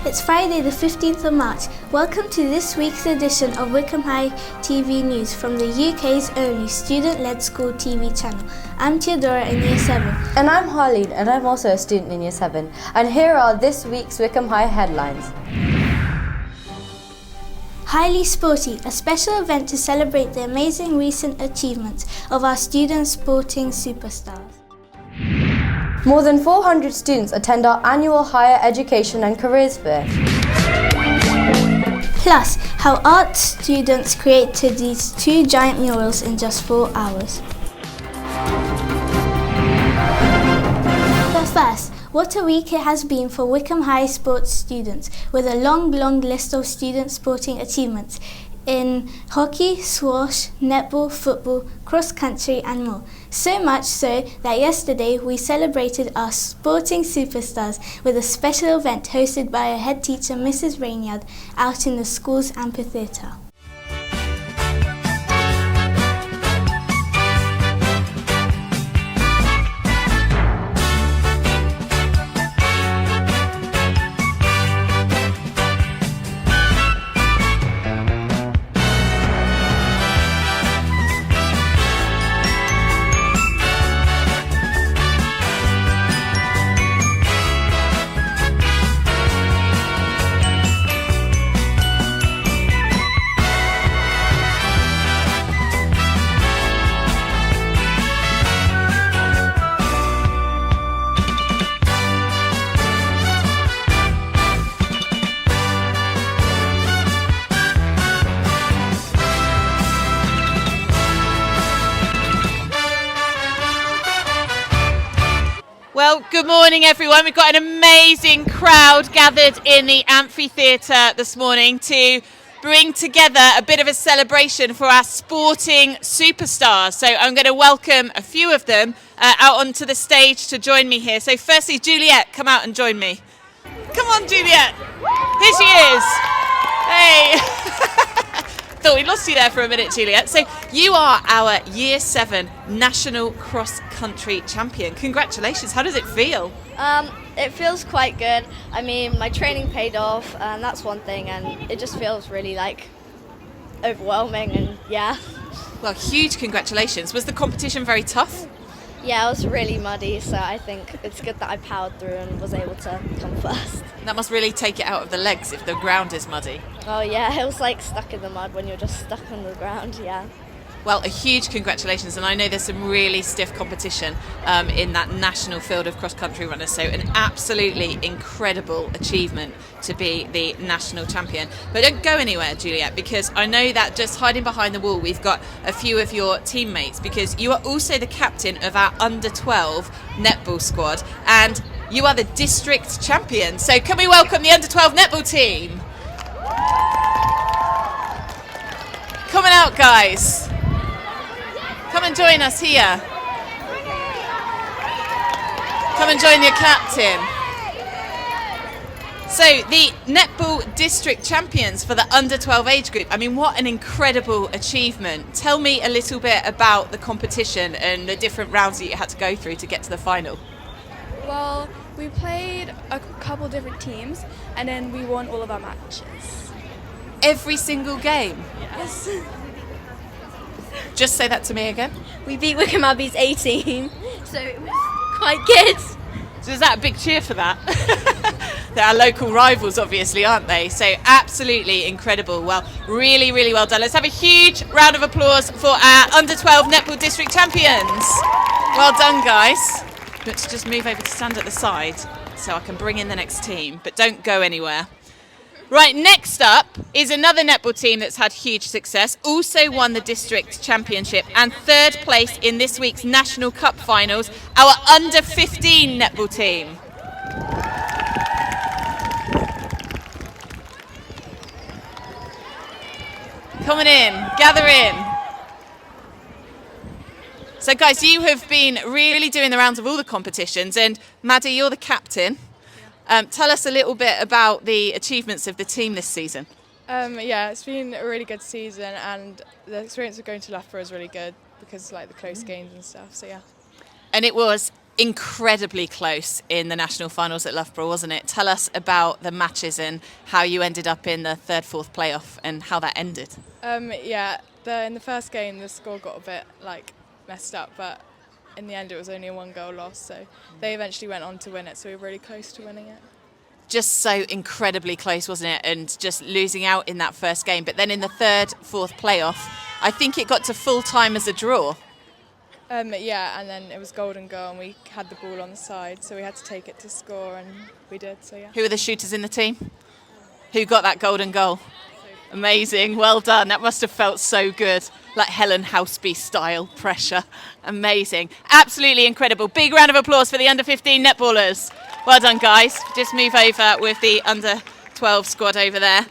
It's Friday the 15th of March. Welcome to this week's edition of Wycombe High TV News from the UK's only student-led school TV channel. I'm Theodora in Year 7. And I'm Harleen, and I'm also a student in Year 7. And here are this week's Wycombe High headlines. Highly Sporty, a special event to celebrate the amazing recent achievements of our student sporting superstars. More than 400 students attend our annual Higher Education and Careers Fair. Plus, how art students created these 2 giant murals in just 4 hours. But first, what a week it has been for Wycombe High sports students, with a long list of student sporting achievements in hockey, squash, netball, football, cross country and more. So much so that yesterday we celebrated our sporting superstars with a special event hosted by our head teacher Mrs. Rainyard out in the school's amphitheatre. Well, good morning everyone. We've got an amazing crowd gathered in the amphitheatre this morning to bring together a bit of a celebration for our sporting superstars. So I'm going to welcome a few of them out onto the stage to join me here. So firstly, Juliet, come out and join me. Come on, Juliet. Here she is. Hey. Thought we lost you there for a minute, Juliet. So you are our Year 7 National Cross Country Champion. Congratulations. How does it feel? It feels quite good. I mean, my training paid off, and that's one thing, and it just feels really overwhelming, and yeah. Well, huge congratulations. Was the competition very tough? Yeah, it was really muddy, so I think it's good that I powered through and was able to come first. That must really take it out of the legs if the ground is muddy. Oh yeah, it was stuck in the mud when you're just stuck on the ground, yeah. Well, a huge congratulations, and I know there's some really stiff competition in that national field of cross-country runners, so an absolutely incredible achievement to be the national champion. But don't go anywhere, Juliet, because I know that just hiding behind the wall we've got a few of your teammates, because you are also the captain of our under-12 netball squad, and you are the district champion. So can we welcome the under-12 netball team? Coming out, guys. Come and join us here. Come and join your captain. So the netball district champions for the under 12 age group. I mean, what an incredible achievement. Tell me a little bit about the competition and the different rounds that you had to go through to get to the final. Well, we played a couple different teams and then we won all of our matches. Every single game? Yes. Just say that to me again. We beat Wycombe Abbey's 18, so it was quite good. So is that a big cheer for that? They're our local rivals, obviously, aren't they? So absolutely incredible. Well, really, really well done. Let's have a huge round of applause for our under-12 netball district champions. Well done, guys. Let's just move over to stand at the side so I can bring in the next team, but don't go anywhere. Right, next up is another netball team that's had huge success, also won the district championship and 3rd place in this week's National Cup finals, our under-15 netball team. Coming in, gather in. So guys, you have been really doing the rounds of all the competitions, and Maddie, you're the captain. Tell us a little bit about the achievements of the team this season. Yeah, it's been a really good season, and the experience of going to Loughborough is really good because the close games and stuff. So yeah. And it was incredibly close in the national finals at Loughborough, wasn't it? Tell us about the matches and how you ended up in the third, fourth playoff and how that ended. In the first game the score got a bit messed up, but in the end it was only a 1-goal loss, so they eventually went on to win it, so we were really close to winning it. Just so incredibly close, wasn't it? And just losing out in that first game. But then in the third, fourth playoff, I think it got to full time as a draw. And then it was golden goal and we had the ball on the side, so we had to take it to score, and we did, so yeah. Who are the shooters in the team? Who got that golden goal? Amazing, well done. That must have felt so good. Like Helen Houseby style pressure. Amazing. Absolutely incredible. Big round of applause for the under-15 netballers. Well done, guys. Just move over with the under-12 squad over there.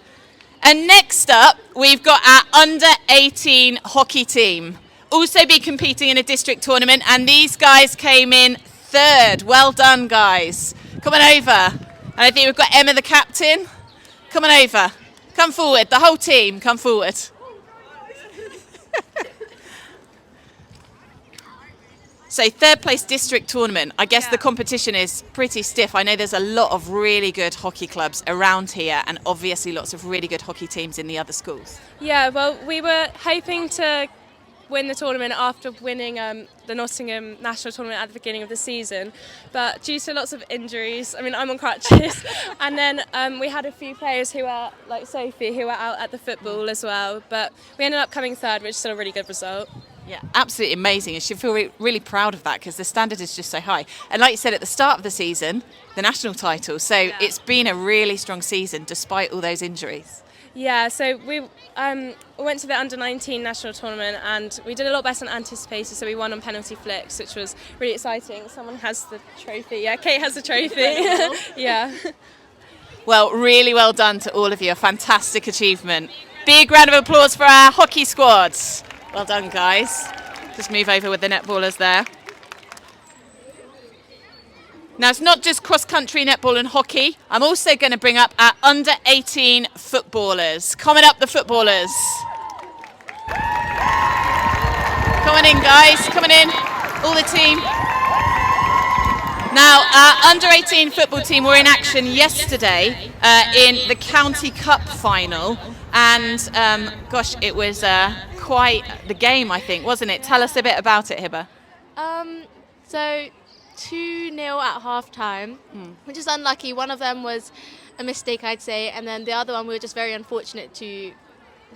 And next up, we've got our under-18 hockey team. Also be competing in a district tournament, and these guys came in third. Well done, guys. Come on over. And I think we've got Emma, the captain. Come on over. Come forward. The whole team, come forward. So third place district tournament. I guess the competition is pretty stiff. I know there's a lot of really good hockey clubs around here, and obviously lots of really good hockey teams in the other schools. Yeah, well, we were hoping to win the tournament after winning the Nottingham national tournament at the beginning of the season, but due to lots of injuries, I'm on crutches, and then we had a few players who are, like Sophie, who were out at the football as well, but we ended up coming third, which is still a really good result. Yeah, absolutely amazing. You should feel really proud of that because the standard is just so high. And like you said at the start of the season, the national title, so it's been a really strong season despite all those injuries. Yeah, so we went to the under-19 national tournament and we did a lot better than anticipated, so we won on penalty flicks, which was really exciting. Someone has the trophy. Yeah, Kate has the trophy. Yeah. Well, really well done to all of you. A fantastic achievement. Big round of applause for our hockey squads. Well done, guys. Just move over with the netballers there. Now, it's not just cross-country netball and hockey. I'm also going to bring up our under-18 footballers. Coming up, the footballers. Come on in, guys. Coming in. All the team. Now, our under-18 football team were in action yesterday in the County Cup final. And, gosh, it was quite the game, I think, wasn't it? Tell us a bit about it, Hibba. So 2-0 at half-time, which is unlucky. One of them was a mistake, I'd say, and then the other one we were just very unfortunate to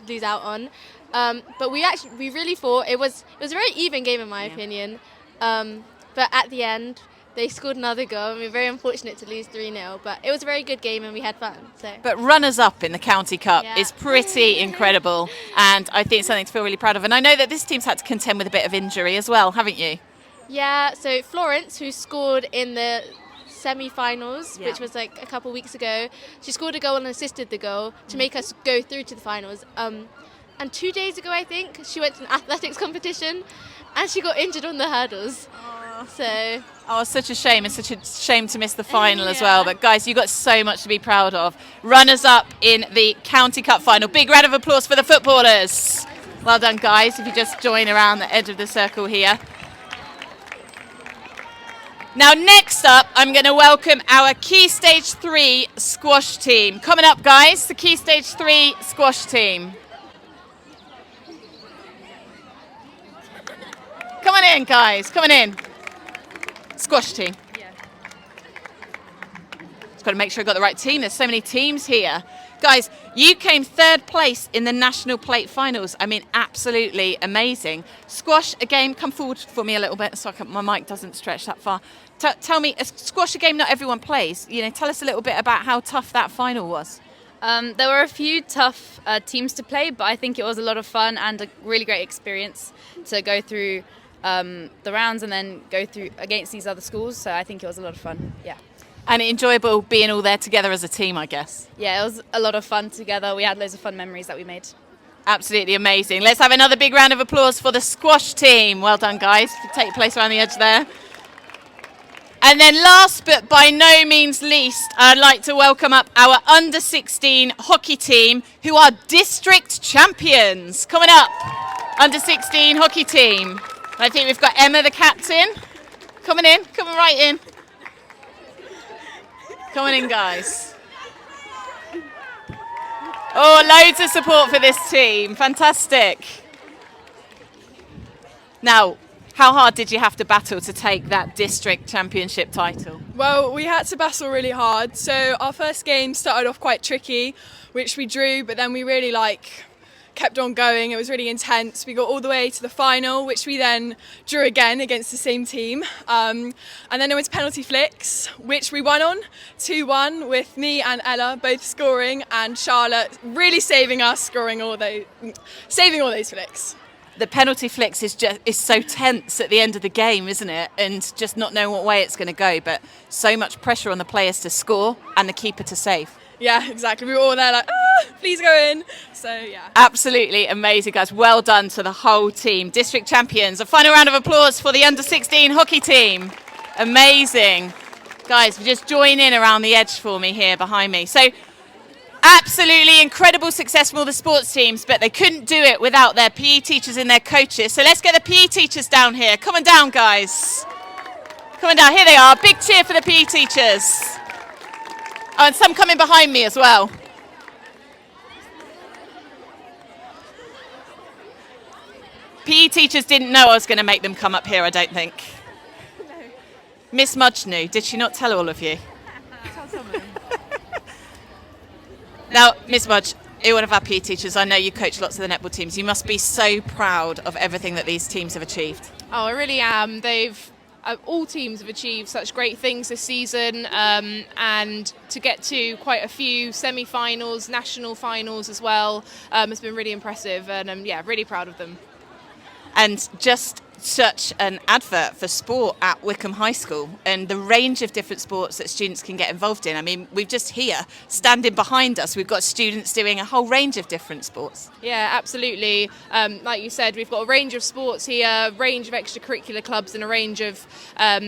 lose out on. But we really thought it was a very even game in my opinion. But at the end, they scored another goal, and we were very unfortunate to lose 3-0. But it was a very good game, and we had fun. So. But runners-up in the County Cup is pretty incredible, and I think it's something to feel really proud of. And I know that this team's had to contend with a bit of injury as well, haven't you? Yeah, so Florence, who scored in the semi-finals, which was like a couple of weeks ago, she scored a goal and assisted the goal to make us go through to the finals. And 2 days ago, I think, she went to an athletics competition and she got injured on the hurdles. It's such a shame. It's such a shame to miss the final as well. But guys, you've got so much to be proud of. Runners-up in the County Cup final. Big round of applause for the footballers. Well done, guys. If you just join around the edge of the circle here. Now, next up, I'm going to welcome our Key Stage 3 squash team. Coming up, guys, the Key Stage 3 squash team. Come on in, guys. Come on in. Squash team. Just got to make sure I've got the right team. There's so many teams here. Guys, you came third place in the National Plate Finals. I mean, absolutely amazing. Squash, a game, come forward for me a little bit so my mic doesn't stretch that far. Tell me, a squash, a game not everyone plays. Tell us a little bit about how tough that final was. There were a few tough teams to play, but I think it was a lot of fun and a really great experience to go through the rounds and then go through against these other schools. So I think it was a lot of fun, yeah. And enjoyable being all there together as a team, I guess. Yeah, it was a lot of fun together. We had loads of fun memories that we made. Absolutely amazing. Let's have another big round of applause for the squash team. Well done, guys. Take your place around the edge there. And then last but by no means least, I'd like to welcome up our under-16 hockey team, who are district champions. Coming up, under-16 hockey team. I think we've got Emma, the captain. Coming in, coming right in. Coming in, guys. Oh, loads of support for this team. Fantastic. Now, how hard did you have to battle to take that district championship title? Well, we had to battle really hard. So our first game started off quite tricky, which we drew, but then we really kept on going. It was really intense. We got all the way to the final, which we then drew again against the same team. And then it went to penalty flicks, which we won on 2-1 with me and Ella both scoring, and Charlotte really saving us, saving all those flicks. The penalty flicks is so tense at the end of the game, isn't it? And just not knowing what way it's going to go, but so much pressure on the players to score and the keeper to save. Yeah, exactly. We were all there like, please go in. So, yeah. Absolutely amazing, guys. Well done to the whole team. District champions. A final round of applause for the under-16 hockey team. Amazing. Guys, just join in around the edge for me here behind me. So, absolutely incredible success from all the sports teams, but they couldn't do it without their PE teachers and their coaches. So let's get the PE teachers down here. Come on down, guys. Come on down. Here they are. Big cheer for the PE teachers. Oh, and some coming behind me as well. PE teachers didn't know I was going to make them come up here, I don't think. No. Miss Mudge knew. Did she not tell all of you? Tell someone. Now, Miss Mudge, you're one of our PE teachers. I know you coach lots of the netball teams. You must be so proud of everything that these teams have achieved. Oh, I really am. All teams have achieved such great things this season, and to get to quite a few semi-finals, national finals as well, has been really impressive, and really proud of them. And just such an advert for sport at Wycombe High School and the range of different sports that students can get involved in. I mean, we've just here, standing behind us, we've got students doing a whole range of different sports. Yeah, absolutely. Like you said, we've got a range of sports here, a range of extracurricular clubs and a range of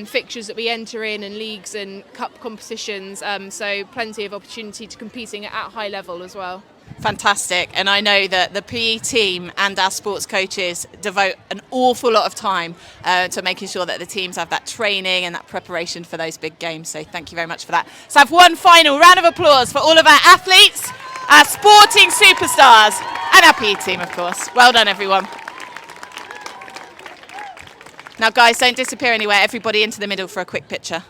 fixtures that we enter in and leagues and cup competitions, so plenty of opportunity to competing at high level as well. Fantastic. And I know that the PE team and our sports coaches devote an awful lot of time to making sure that the teams have that training and that preparation for those big games. So thank you very much for that. So I have one final round of applause for all of our athletes, our sporting superstars, and our PE team, of course. Well done, everyone. Now, guys, don't disappear anywhere. Everybody into the middle for a quick picture.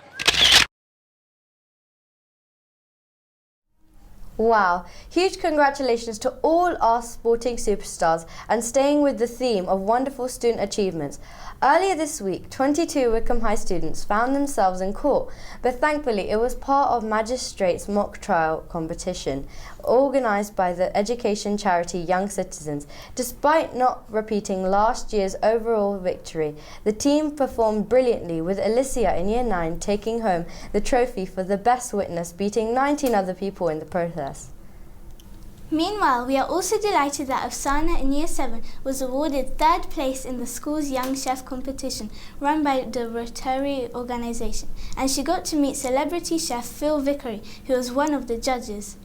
Wow, huge congratulations to all our sporting superstars and staying with the theme of wonderful student achievements. Earlier this week, 22 Wycombe High students found themselves in court, but thankfully it was part of Magistrates' mock trial competition organised by the education charity Young Citizens. Despite not repeating last year's overall victory, the team performed brilliantly, with Alicia in Year 9 taking home the trophy for the best witness, beating 19 other people in the process. Meanwhile, we are also delighted that Afsana in Year 7 was awarded 3rd place in the school's Young Chef competition run by the Rotary organisation, and she got to meet celebrity chef Phil Vickery, who was one of the judges.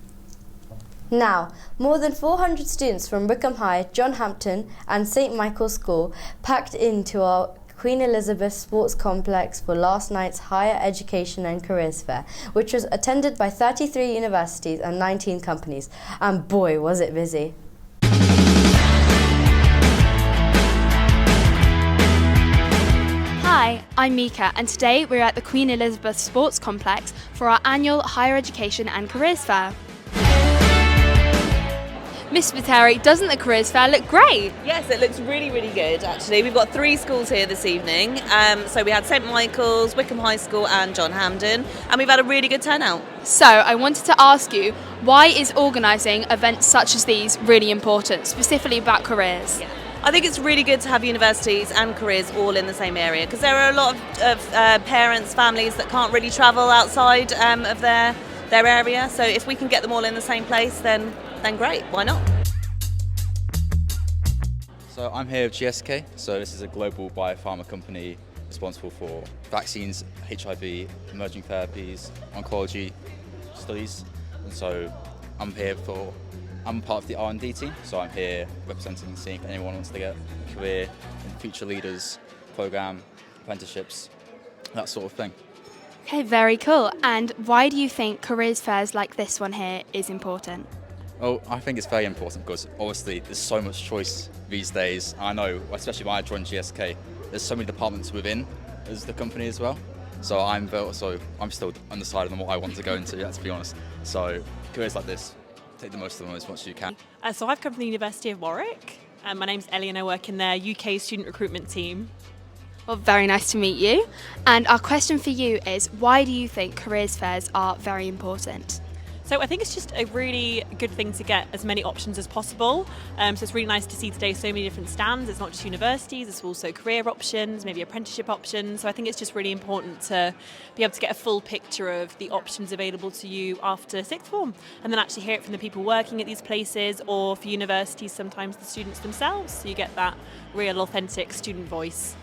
Now, more than 400 students from Wycombe High, John Hampton and St Michael's School packed into our Queen Elizabeth Sports Complex for last night's Higher Education and Careers Fair, which was attended by 33 universities and 19 companies. And boy, was it busy. Hi, I'm Mika, and today we're at the Queen Elizabeth Sports Complex for our annual Higher Education and Careers Fair. Miss Viteri, doesn't the Careers Fair look great? Yes, it looks really, really good actually. We've got 3 schools here this evening. So we had St Michael's, Wycombe High School and John Hampden, and we've had a really good turnout. So I wanted to ask you, why is organising events such as these really important, specifically about careers? Yeah. I think it's really good to have universities and careers all in the same area, because there are a lot of parents, families that can't really travel outside of their area. So if we can get them all in the same place, then great, why not? So I'm here with GSK, so this is a global biopharma company responsible for vaccines, HIV, emerging therapies, oncology studies, and so I'm part of the R&D team, so I'm here representing and seeing if anyone wants to get a career in future leaders, program, apprenticeships, that sort of thing. Okay, very cool. And why do you think careers fairs like this one here is important? Well, I think it's very important because obviously there's so much choice these days. I know, especially when I joined GSK, there's so many departments within as the company as well. So I'm still undecided on what I want to go into, to be honest. So careers like this, take the most of them as much as you can. So I've come from the University of Warwick. My name's Ellie and I work in their UK student recruitment team. Well, very nice to meet you. And our question for you is, why do you think careers fairs are very important? So I think it's just a really good thing to get as many options as possible. So it's really nice to see today so many different stands. It's not just universities, it's also career options, maybe apprenticeship options. So I think it's just really important to be able to get a full picture of the options available to you after sixth form, and then actually hear it from the people working at these places, or for universities, sometimes the students themselves. So you get that real, authentic student voice.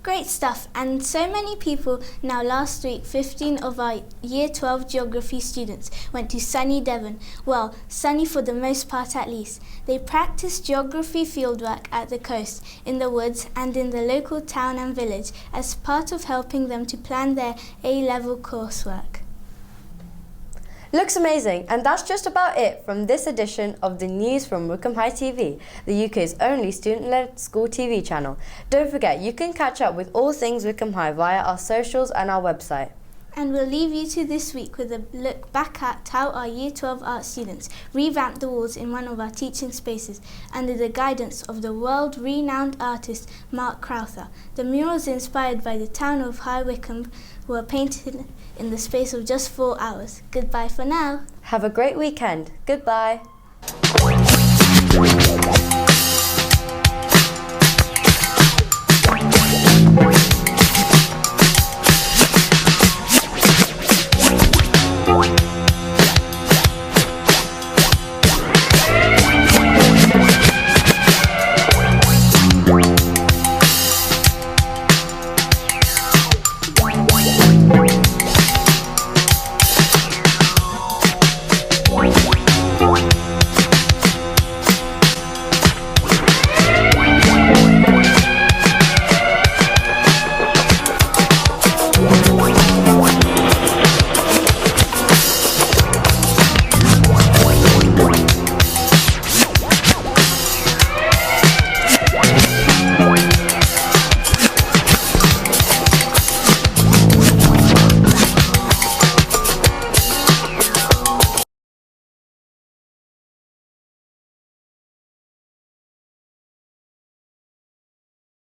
Great stuff, and so many people. Now last week 15 of our Year 12 Geography students went to sunny Devon. Well, sunny for the most part at least. They practiced geography fieldwork at the coast, in the woods and in the local town and village as part of helping them to plan their A-level coursework. Looks amazing, and that's just about it from this edition of the news from Wycombe High TV, the UK's only student-led school TV channel. Don't forget, you can catch up with all things Wycombe High via our socials and our website. And we'll leave you to this week with a look back at how our Year 12 art students revamped the walls in one of our teaching spaces under the guidance of the world-renowned artist Mark Crowther. The murals inspired by the town of High Wycombe were painted in the space of just 4 hours. Goodbye for now. Have a great weekend. Goodbye.